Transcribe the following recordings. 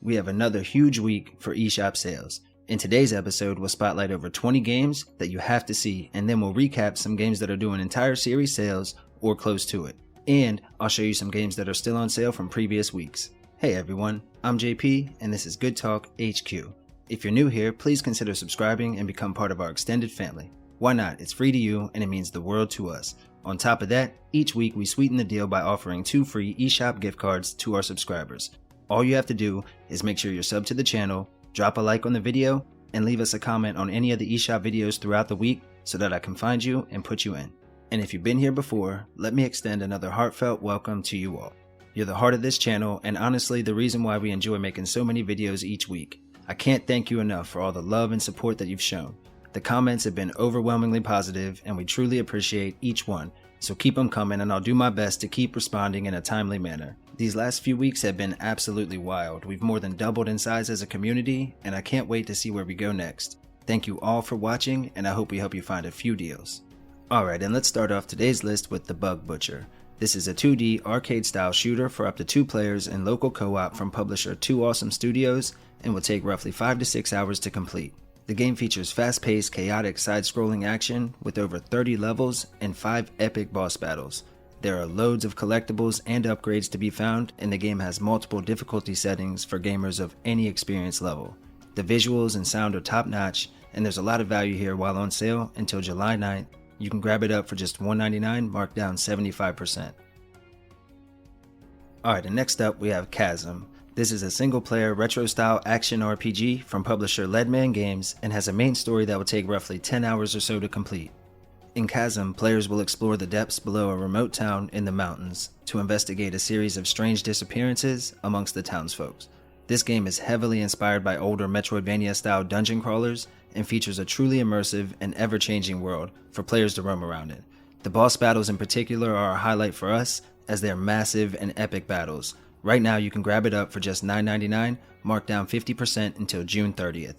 we have another huge week for eShop sales. In today's episode, we'll spotlight over 20 games that you have to see, and then we'll recap some games that are doing entire series sales or close to it. And I'll show you some games that are still on sale from previous weeks. Hey everyone, I'm JP, and this is Good Talk HQ. If you're new here, please consider subscribing and become part of our extended family. Why not? It's free to you, and it means the world to us. On top of that, each week we sweeten the deal by offering 2 free eShop gift cards to our subscribers. All you have to do is make sure you're subbed to the channel, drop a like on the video, and leave us a comment on any of the eShop videos throughout the week so that I can find you and put you in. And if you've been here before, let me extend another heartfelt welcome to you all. You're the heart of this channel, and honestly the reason why we enjoy making so many videos each week. I can't thank you enough for all the love and support that you've shown. The comments have been overwhelmingly positive, and we truly appreciate each one, so keep them coming, and I'll do my best to keep responding in a timely manner. These last few weeks have been absolutely wild. We've more than doubled in size as a community, and I can't wait to see where we go next. Thank you all for watching, and I hope we help you find a few deals. Alright, and let's start off today's list with The Bug Butcher. This is a 2D arcade-style shooter for up to 2 players in local co-op from publisher 2 Awesome Studios, and will take roughly 5 to 6 hours to complete. The game features fast-paced, chaotic side-scrolling action with over 30 levels and 5 epic boss battles. There are loads of collectibles and upgrades to be found, and the game has multiple difficulty settings for gamers of any experience level. The visuals and sound are top-notch, and there's a lot of value here while on sale until July 9th. You can grab it up for just $1.99, marked down 75%. Alright, and next up we have Chasm. This is a single-player retro-style action RPG from publisher Leadman Games and has a main story that will take roughly 10 hours or so to complete. In Chasm, players will explore the depths below a remote town in the mountains to investigate a series of strange disappearances amongst the townsfolk. This game is heavily inspired by older Metroidvania-style dungeon crawlers and features a truly immersive and ever-changing world for players to roam around in. The boss battles in particular are a highlight for us, as they are massive and epic battles. Right now you can grab it up for just $9.99, marked down 50% until June 30th.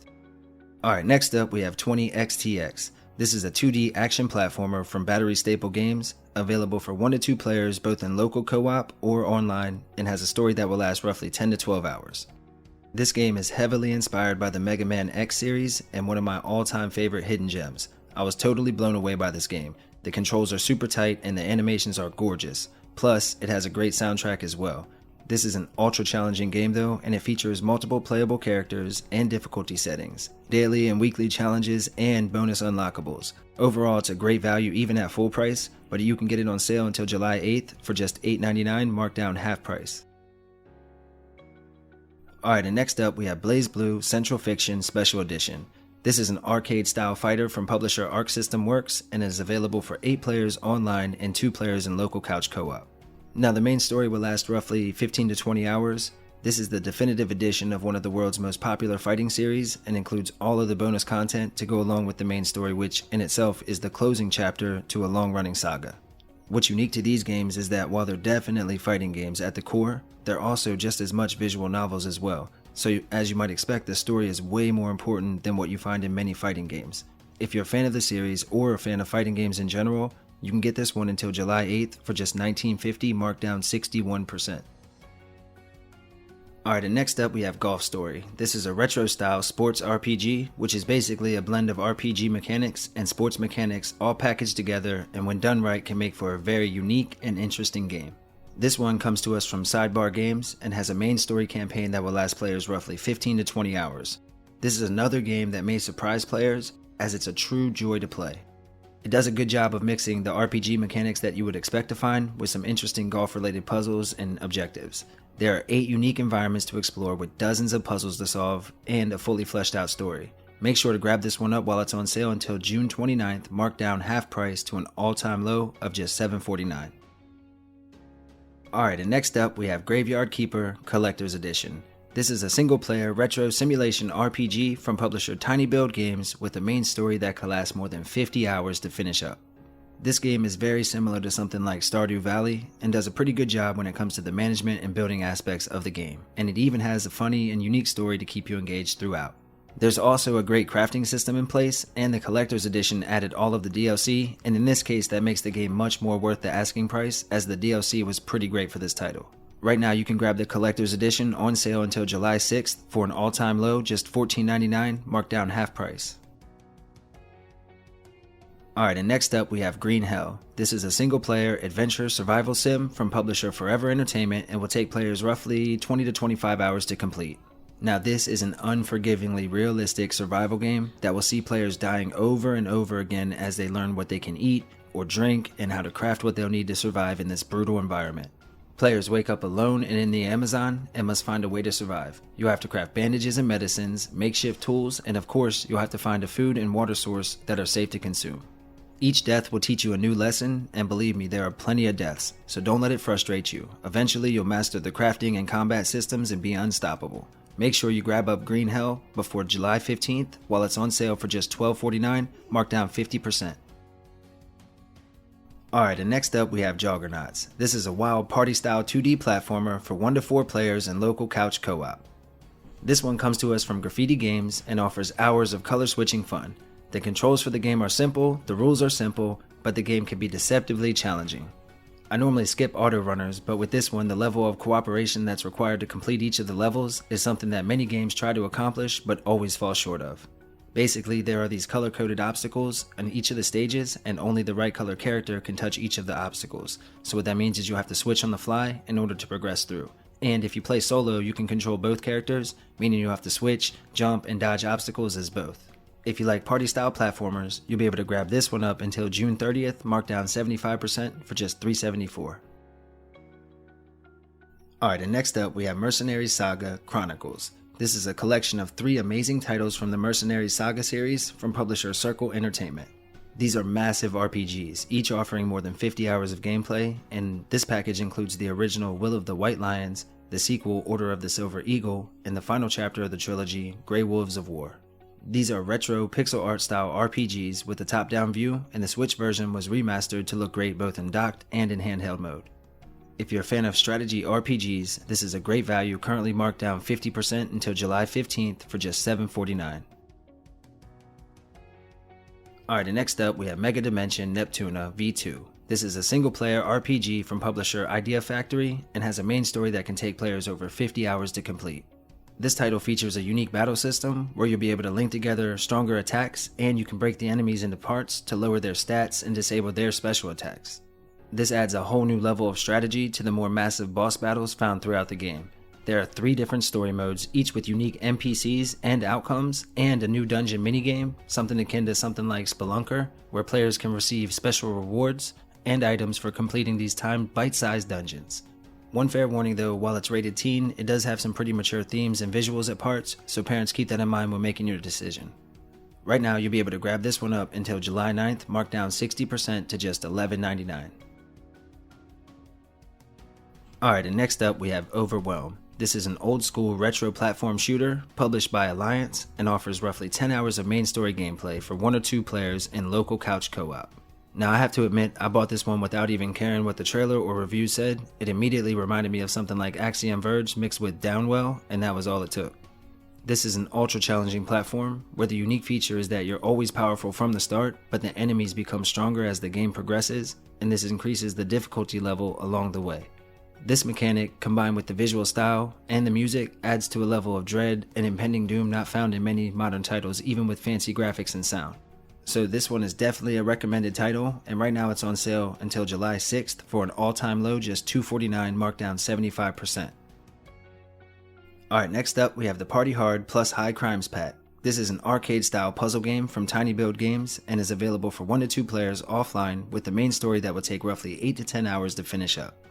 Alright, next up we have 20XTX. This is a 2D action platformer from Battery Staple Games, available for 1 to 2 players both in local co-op or online, and has a story that will last roughly 10 to 12 hours. This game is heavily inspired by the Mega Man X series and one of my all-time favorite hidden gems. I was totally blown away by this game. The controls are super tight and the animations are gorgeous. Plus, it has a great soundtrack as well. This is an ultra challenging game though, and it features multiple playable characters and difficulty settings, daily and weekly challenges, and bonus unlockables. Overall, it's a great value even at full price, but you can get it on sale until July 8th for just $8.99, marked down half price. Alright, and next up we have BLAZBLUE Central Fiction Special Edition. This is an arcade-style fighter from publisher Arc System Works and is available for 8 players online and 2 players in local couch co-op. Now the main story will last roughly 15 to 20 hours. This is the definitive edition of one of the world's most popular fighting series and includes all of the bonus content to go along with the main story, which in itself is the closing chapter to a long-running saga. What's unique to these games is that while they're definitely fighting games at the core, they're also just as much visual novels as well. So as you might expect, the story is way more important than what you find in many fighting games. If you're a fan of the series or a fan of fighting games in general, you can get this one until July 8th for just $19.50, marked down 61%. Alright, and next up we have Golf Story. This is a retro-style sports RPG, which is basically a blend of RPG mechanics and sports mechanics all packaged together, and when done right can make for a very unique and interesting game. This one comes to us from Sidebar Games and has a main story campaign that will last players roughly 15 to 20 hours. This is another game that may surprise players, as it's a true joy to play. It does a good job of mixing the RPG mechanics that you would expect to find with some interesting golf-related puzzles and objectives. There are 8 unique environments to explore with dozens of puzzles to solve and a fully fleshed out story. Make sure to grab this one up while it's on sale until June 29th, marked down half price to an all-time low of just $7.49. Alright, and next up we have Graveyard Keeper Collector's Edition. This is a single-player retro simulation RPG from publisher Tiny Build Games with a main story that could last more than 50 hours to finish up. This game is very similar to something like Stardew Valley and does a pretty good job when it comes to the management and building aspects of the game, and it even has a funny and unique story to keep you engaged throughout. There's also a great crafting system in place, and the collector's edition added all of the DLC, and in this case that makes the game much more worth the asking price, as the DLC was pretty great for this title. Right now you can grab the collector's edition on sale until July 6th for an all-time low, just $14.99, marked down half price. Alright, and next up we have Green Hell. This is a single-player adventure survival sim from publisher Forever Entertainment and will take players roughly 20 to 25 hours to complete. Now this is an unforgivingly realistic survival game that will see players dying over and over again as they learn what they can eat or drink and how to craft what they'll need to survive in this brutal environment. Players wake up alone and in the Amazon and must find a way to survive. You'll have to craft bandages and medicines, makeshift tools, and of course you'll have to find a food and water source that are safe to consume. Each death will teach you a new lesson, and believe me, there are plenty of deaths, so don't let it frustrate you. Eventually you'll master the crafting and combat systems and be unstoppable. Make sure you grab up Green Hell before July 15th while it's on sale for just $12.49, marked down 50%. Alright, and next up we have Joggernauts. This is a wild party-style 2D platformer for 1 to 4 players and local couch co-op. This one comes to us from Graffiti Games and offers hours of color-switching fun. The controls for the game are simple, the rules are simple, but the game can be deceptively challenging. I normally skip auto runners, but with this one the level of cooperation that's required to complete each of the levels is something that many games try to accomplish but always fall short of. Basically, there are these color-coded obstacles on each of the stages, and only the right color character can touch each of the obstacles. So what that means is you have to switch on the fly in order to progress through. And if you play solo, you can control both characters, meaning you have to switch, jump, and dodge obstacles as both. If you like party-style platformers, you'll be able to grab this one up until June 30th, marked down 75% for just $3.74. Alright, and next up we have Mercenaries Saga Chronicles. This is a collection of 3 amazing titles from the Mercenaries Saga series from publisher Circle Entertainment. These are massive RPGs, each offering more than 50 hours of gameplay, and this package includes the original Will of the White Lions, the sequel Order of the Silver Eagle, and the final chapter of the trilogy, Grey Wolves of War. These are retro pixel art style RPGs with a top-down view, and the Switch version was remastered to look great both in docked and in handheld mode. If you're a fan of strategy RPGs, this is a great value, currently marked down 50% until July 15th for just $7.49. Alright, and next up we have Megadimension Neptunia V2. This is a single-player RPG from publisher Idea Factory and has a main story that can take players over 50 hours to complete. This title features a unique battle system where you'll be able to link together stronger attacks, and you can break the enemies into parts to lower their stats and disable their special attacks. This adds a whole new level of strategy to the more massive boss battles found throughout the game. There are 3 different story modes, each with unique NPCs and outcomes, and a new dungeon minigame, something akin to something like Spelunker, where players can receive special rewards and items for completing these timed bite-sized dungeons. One fair warning though, while it's rated teen, it does have some pretty mature themes and visuals at parts, so parents keep that in mind when making your decision. Right now you'll be able to grab this one up until July 9th, marked down 60% to just $11.99. Alright, and next up we have Overwhelm. This is an old school retro platform shooter published by Alliance and offers roughly 10 hours of main story gameplay for 1 or 2 players in local couch co-op. Now I have to admit, I bought this one without even caring what the trailer or review said. It immediately reminded me of something like Axiom Verge mixed with Downwell, and that was all it took. This is an ultra challenging platform, where the unique feature is that you're always powerful from the start, but the enemies become stronger as the game progresses, and this increases the difficulty level along the way. This mechanic, combined with the visual style and the music, adds to a level of dread and impending doom not found in many modern titles, even with fancy graphics and sound. So this one is definitely a recommended title, and right now it's on sale until July 6th for an all-time low, just $2.49, marked down 75%. Alright, next up we have the Party Hard plus High Crimes Pack. This is an arcade-style puzzle game from Tiny Build Games and is available for 1 to 2 players offline with the main story that will take roughly 8 to 10 hours to finish up.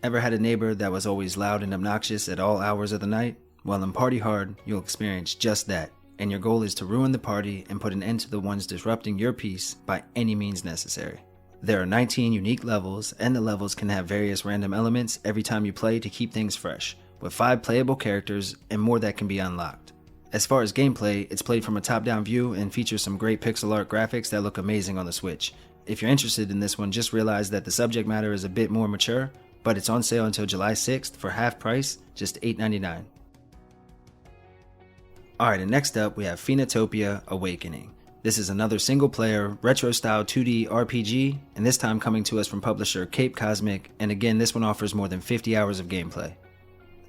Ever had a neighbor that was always loud and obnoxious at all hours of the night? Well, in Party Hard, you'll experience just that, and your goal is to ruin the party and put an end to the ones disrupting your peace by any means necessary. There are 19 unique levels, and the levels can have various random elements every time you play to keep things fresh, with 5 playable characters and more that can be unlocked. As far as gameplay, it's played from a top-down view and features some great pixel art graphics that look amazing on the Switch. If you're interested in this one, just realize that the subject matter is a bit more mature, but it's on sale until July 6th for half price, just $8.99. Alright, and next up we have Phoenotopia Awakening. This is another single-player, retro-style 2D RPG, and this time coming to us from publisher Cape Cosmic, and again this one offers more than 50 hours of gameplay.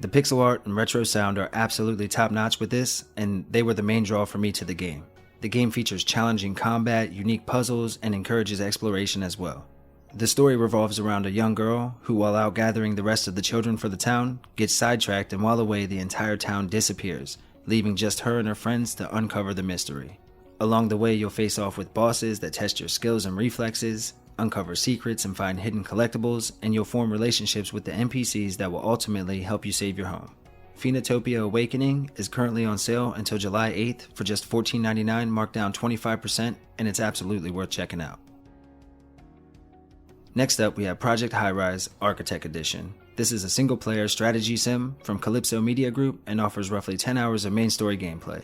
The pixel art and retro sound are absolutely top-notch with this, and they were the main draw for me to the game. The game features challenging combat, unique puzzles, and encourages exploration as well. The story revolves around a young girl who, while out gathering the rest of the children for the town, gets sidetracked, and while away the entire town disappears, leaving just her and her friends to uncover the mystery. Along the way, you'll face off with bosses that test your skills and reflexes, uncover secrets and find hidden collectibles, and you'll form relationships with the NPCs that will ultimately help you save your home. Phoenotopia Awakening is currently on sale until July 8th for just $14.99, marked down 25%, and it's absolutely worth checking out. Next up, we have Project Highrise Architecht Edition. This is a single-player strategy sim from Calypso Media Group and offers roughly 10 hours of main story gameplay.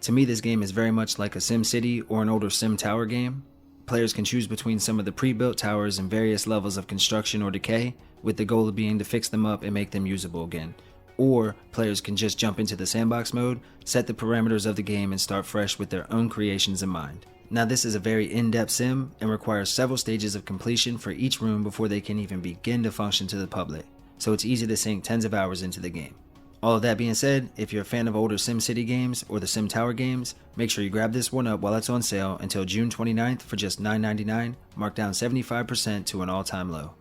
To me, this game is very much like a SimCity or an older Sim Tower game. Players can choose between some of the pre-built towers in various levels of construction or decay, with the goal being to fix them up and make them usable again. Or players can just jump into the sandbox mode, set the parameters of the game, and start fresh with their own creations in mind. Now, this is a very in-depth sim and requires several stages of completion for each room before they can even begin to function to the public, so it's easy to sink tens of hours into the game. All of that being said, if you're a fan of older SimCity games or the Sim Tower games, make sure you grab this one up while it's on sale until June 29th for just $9.99, marked down 75% to an all-time low.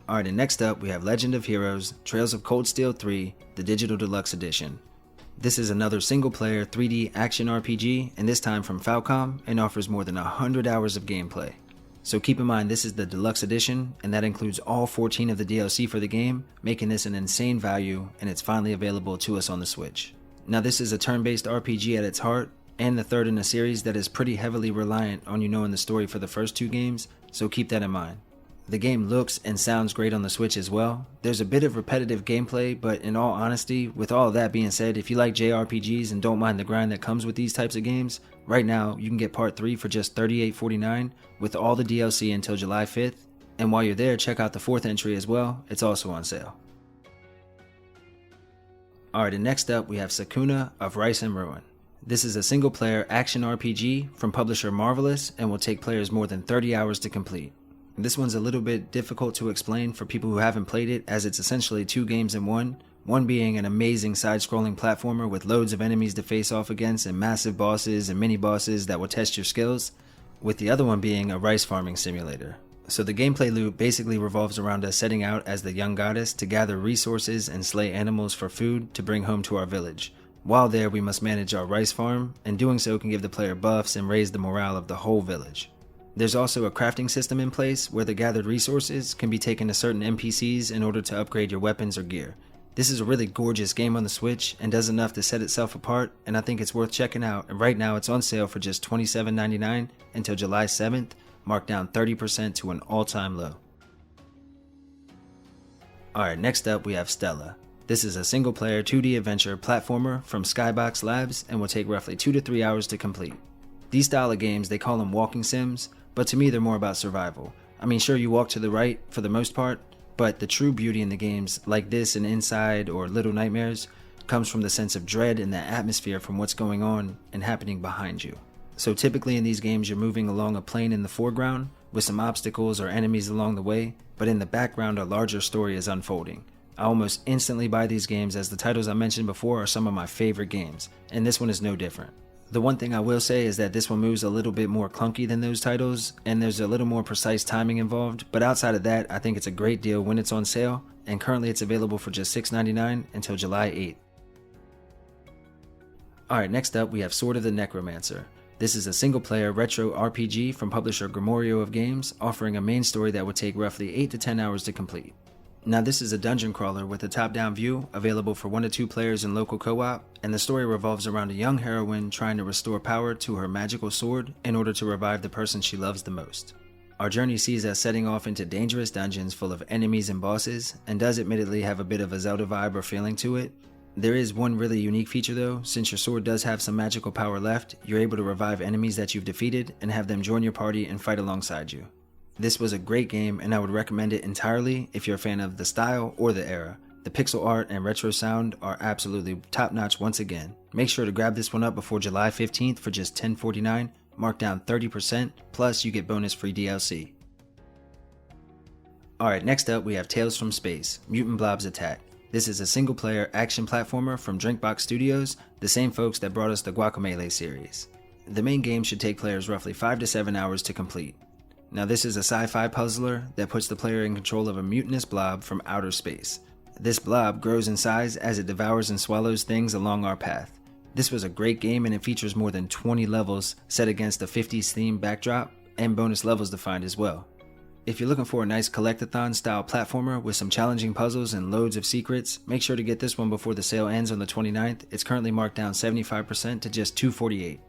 Alright, and next up we have Legend of Heroes Trails of Cold Steel 3, the Digital Deluxe Edition. This is another single-player 3D action RPG, and this time from Falcom, and offers more than 100 hours of gameplay. So keep in mind this is the Deluxe Edition, and that includes all 14 of the DLC for the game, making this an insane value, and it's finally available to us on the Switch. Now this is a turn-based RPG at its heart, and the third in a series that is pretty heavily reliant on you knowing the story for the first two games, so keep that in mind. The game looks and sounds great on the Switch as well. There's a bit of repetitive gameplay, but in all honesty, with all of that being said, if you like JRPGs and don't mind the grind that comes with these types of games, right now you can get Part 3 for just $38.49 with all the DLC until July 5th, and while you're there, check out the fourth entry as well, it's also on sale. Alright, and next up we have Sakuna of Rice and Ruin. This is a single player action RPG from publisher Marvelous and will take players more than 30 hours to complete. This one's a little bit difficult to explain for people who haven't played it, as it's essentially two games in one being an amazing side-scrolling platformer with loads of enemies to face off against and massive bosses and mini-bosses that will test your skills, with the other one being a rice farming simulator. So the gameplay loop basically revolves around us setting out as the young goddess to gather resources and slay animals for food to bring home to our village. While there, we must manage our rice farm, and doing so can give the player buffs and raise the morale of the whole village. There's also a crafting system in place where the gathered resources can be taken to certain NPCs in order to upgrade your weapons or gear. This is a really gorgeous game on the Switch and does enough to set itself apart, and I think it's worth checking out, and right now it's on sale for just $27.99 until July 7th, marked down 30% to an all-time low. Alright, next up we have Stela. This is a single-player 2D adventure platformer from Skybox Labs and will take roughly 2 to 3 hours to complete. These style of games, they call them walking sims, but to me they're more about survival. I mean, sure, you walk to the right for the most part, but the true beauty in the games like this and Inside or Little Nightmares comes from the sense of dread and the atmosphere from what's going on and happening behind you. So typically in these games you're moving along a plane in the foreground with some obstacles or enemies along the way, but in the background a larger story is unfolding. I almost instantly buy these games as the titles I mentioned before are some of my favorite games, and this one is no different. The one thing I will say is that this one moves a little bit more clunky than those titles, and there's a little more precise timing involved, but outside of that, I think it's a great deal when it's on sale, and currently it's available for just $6.99 until July 8th. Alright, next up we have Sword of the Necromancer. This is a single-player retro RPG from publisher Grimorio of Games, offering a main story that would take roughly 8 to 10 hours to complete. Now this is a dungeon crawler with a top-down view, available for 1 to 2 players in local co-op, and the story revolves around a young heroine trying to restore power to her magical sword in order to revive the person she loves the most. Our journey sees us setting off into dangerous dungeons full of enemies and bosses, and does admittedly have a bit of a Zelda vibe or feeling to it. There is one really unique feature though. Since your sword does have some magical power left, you're able to revive enemies that you've defeated and have them join your party and fight alongside you. This was a great game, and I would recommend it entirely if you're a fan of the style or the era. The pixel art and retro sound are absolutely top notch once again, Make sure to grab this one up before July 15th for just $10.49, marked down 30%, plus you get bonus free DLC. Alright, next up we have Tales from Space, Mutant Blobs Attack. This is a single player action platformer from Drinkbox Studios, the same folks that brought us the Guacamelee series. The main game should take players roughly 5 to 7 hours to complete. Now this is a sci-fi puzzler that puts the player in control of a mutinous blob from outer space. This blob grows in size as it devours and swallows things along our path. This was a great game and it features more than 20 levels set against a 50s theme backdrop and bonus levels to find as well. If you're looking for a nice collectathon style platformer with some challenging puzzles and loads of secrets, make sure to get this one before the sale ends on the 29th. It's currently marked down 75% to just $2.48.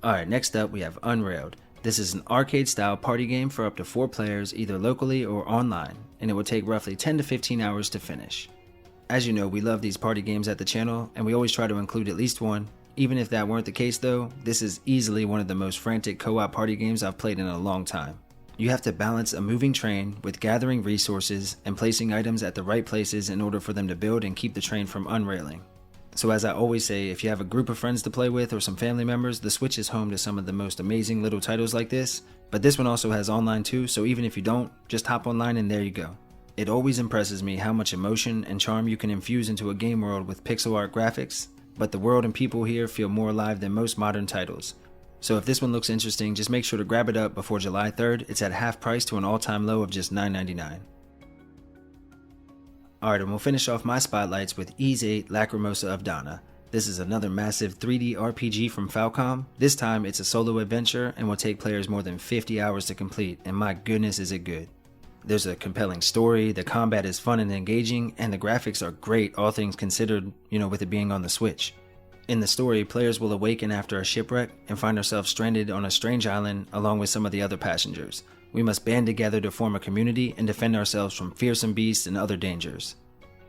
Alright, next up we have Unrailed. This is an arcade style party game for up to 4 players either locally or online, and it will take roughly 10 to 15 hours to finish. As you know, we love these party games at the channel, and we always try to include at least one. Even if that weren't the case though, this is easily one of the most frantic co-op party games I've played in a long time. You have to balance a moving train with gathering resources and placing items at the right places in order for them to build and keep the train from unrailing. So as I always say, if you have a group of friends to play with or some family members, the Switch is home to some of the most amazing little titles like this, but this one also has online too, so even if you don't, just hop online and there you go. It always impresses me how much emotion and charm you can infuse into a game world with pixel art graphics, but the world and people here feel more alive than most modern titles. So if this one looks interesting, just make sure to grab it up before July 3rd. It's at half price to an all-time low of just $9.99. Alright, and we'll finish off my spotlights with Ys 8 Lacrimosa of Dana. This is another massive 3D RPG from Falcom. This time it's a solo adventure and will take players more than 50 hours to complete, and my goodness is it good. There's a compelling story, the combat is fun and engaging, and the graphics are great, all things considered, with it being on the Switch. In the story, players will awaken after a shipwreck and find ourselves stranded on a strange island along with some of the other passengers. We must band together to form a community and defend ourselves from fearsome beasts and other dangers.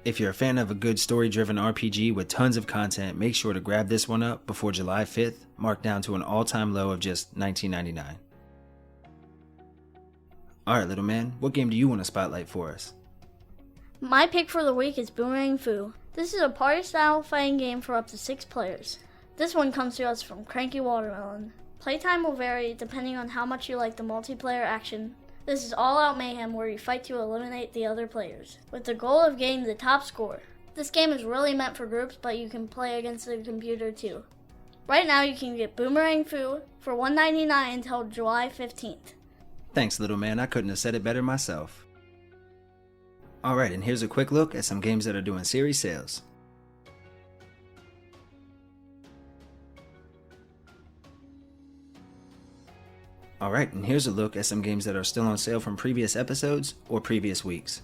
If you're a fan of a good story-driven RPG with tons of content, make sure to grab this one up before July 5th, marked down to an all-time low of just $19.99. Alright little man, what game do you want to spotlight for us? My pick for the week is Boomerang Fu. This is a party-style fighting game for up to 6 players. This one comes to us from Cranky Watermelon. Playtime will vary depending on how much you like the multiplayer action. This is all-out mayhem where you fight to eliminate the other players, with the goal of getting the top score. This game is really meant for groups, but you can play against the computer too. Right now you can get Boomerang Fu for $1.99 until July 15th. Thanks little man, I couldn't have said it better myself. Alright, and here's a quick look at some games that are doing series sales. Alright, and here's a look at some games that are still on sale from previous episodes or previous weeks.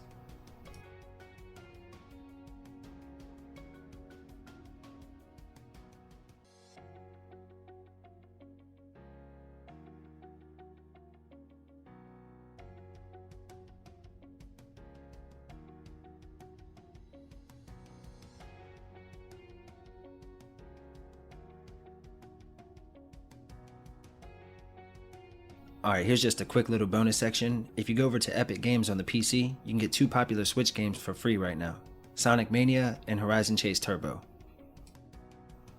Alright, here's just a quick little bonus section. If you go over to Epic Games on the PC, you can get 2 popular Switch games for free right now, Sonic Mania and Horizon Chase Turbo.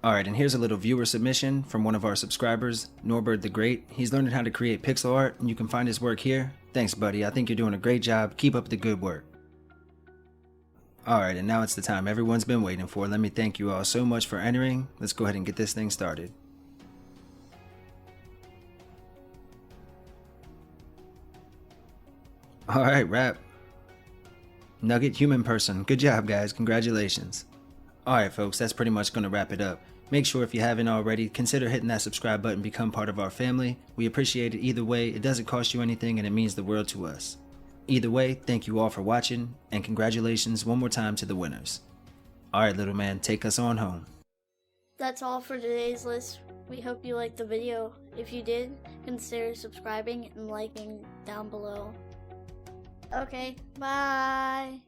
Alright, and here's a little viewer submission from one of our subscribers, NORBERD the Great. He's learning how to create pixel art, and you can find his work here. Thanks buddy, I think you're doing a great job. Keep up the good work. Alright, and now it's the time everyone's been waiting for. Let me thank you all so much for entering. Let's go ahead and get this thing started. Alright, wrap. Nugget Human Person. Good job guys, congratulations. Alright folks, that's pretty much going to wrap it up. Make sure if you haven't already, consider hitting that subscribe button, become part of our family. We appreciate it either way, it doesn't cost you anything and it means the world to us. Either way, thank you all for watching, and congratulations one more time to the winners. Alright little man, take us on home. That's all for today's list. We hope you liked the video. If you did, consider subscribing and liking down below. Okay, bye!